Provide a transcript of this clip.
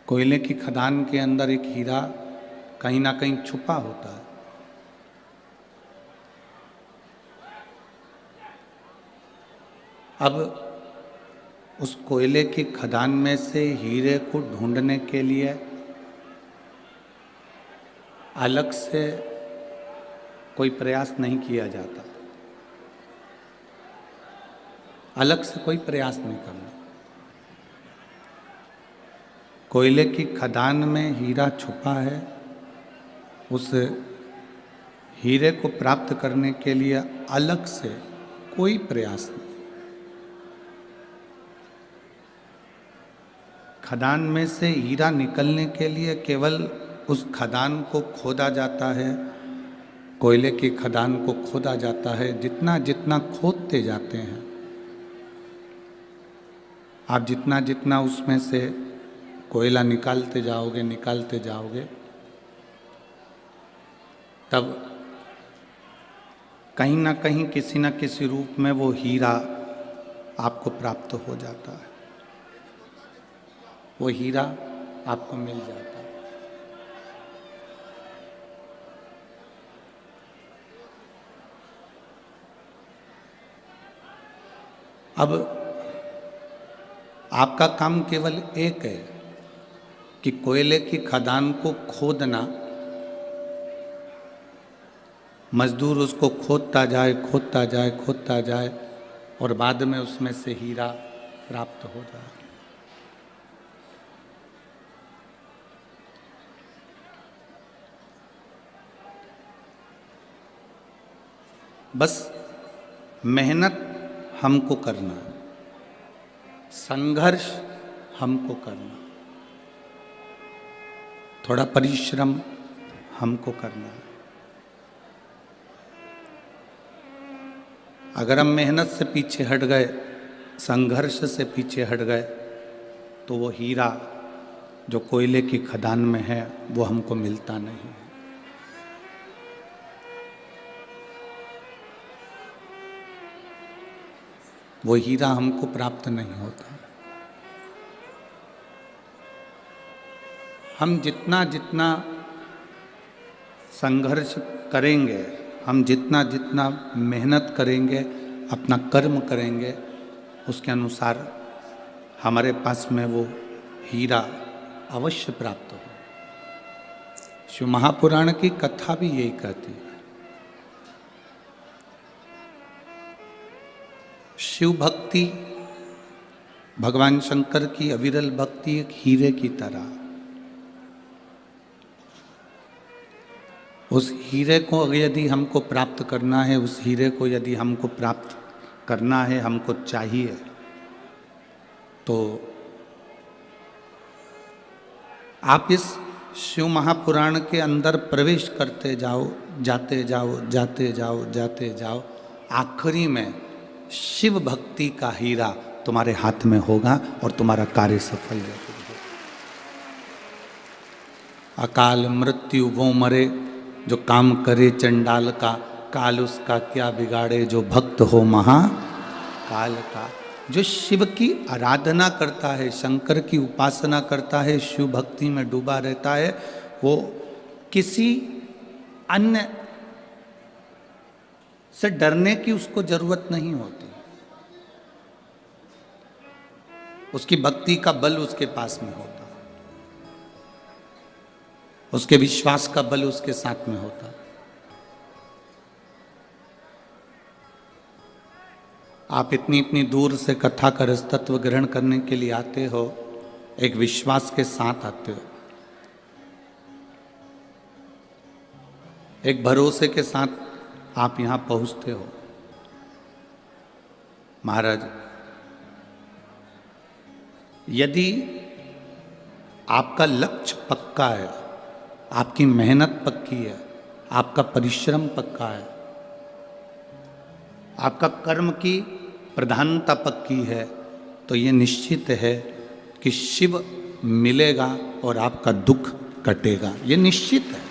कोयले की खदान के अंदर एक हीरा कहीं ना कहीं छुपा होता है। अब उस कोयले की खदान में से हीरे को ढूंढने के लिए अलग से कोई प्रयास नहीं किया जाता, अलग से कोई प्रयास नहीं करना। कोयले की खदान में हीरा छुपा है, उस हीरे को प्राप्त करने के लिए अलग से कोई प्रयास नहीं। खदान में से हीरा निकलने के लिए केवल उस खदान को खोदा जाता है, कोयले की खदान को खोदा जाता है। जितना जितना खोदते जाते हैं आप, जितना जितना उसमें से कोयला निकालते जाओगे, तब कहीं ना कहीं किसी न किसी रूप में वो हीरा आपको प्राप्त हो जाता है, वो हीरा आपको मिल जाता है। अब आपका काम केवल एक है कि कोयले की खदान को खोदना, मजदूर उसको खोदता जाए और बाद में उसमें से हीरा प्राप्त हो जाए। बस मेहनत हमको करना है, संघर्ष हमको करना, थोड़ा परिश्रम हमको करना है। अगर हम मेहनत से पीछे हट गए, संघर्ष से पीछे हट गए, तो वो हीरा जो कोयले की खदान में है वो हमको मिलता नहीं है। वो हीरा हमको प्राप्त नहीं होता। हम जितना जितना संघर्ष करेंगे, हम जितना जितना मेहनत करेंगे, अपना कर्म करेंगे, उसके अनुसार हमारे पास में वो हीरा अवश्य प्राप्त हो। शिव महापुराण की कथा भी यही कहती है। शिव भक्ति, भगवान शंकर की अविरल भक्ति एक हीरे की तरह। उस हीरे को यदि हमको प्राप्त करना है, उस हीरे को यदि हमको प्राप्त करना है, हमको चाहिए, तो आप इस शिव महापुराण के अंदर प्रवेश करते जाओ, जाते जाओ, आखिरी में शिव भक्ति का हीरा तुम्हारे हाथ में होगा और तुम्हारा कार्य सफल होगा। अकाल मृत्यु वो मरे जो काम करे चंडाल का, काल उसका क्या बिगाड़े जो भक्त हो महाकाल का। जो शिव की आराधना करता है, शंकर की उपासना करता है, शिव भक्ति में डूबा रहता है, वो किसी अन्य से डरने की उसको जरूरत नहीं होती। उसकी भक्ति का बल उसके पास में होता, उसके विश्वास का बल उसके साथ में होता। आप इतनी इतनी दूर से कथा का रस तत्व ग्रहण करने के लिए आते हो, एक विश्वास के साथ आते हो, एक भरोसे के साथ आप यहां पहुंचते हो। महाराज, यदि आपका लक्ष्य पक्का है, आपकी मेहनत पक्की है, आपका परिश्रम पक्का है, आपका कर्म की प्रधानता पक्की है, तो ये निश्चित है कि शिव मिलेगा और आपका दुख कटेगा। ये निश्चित है।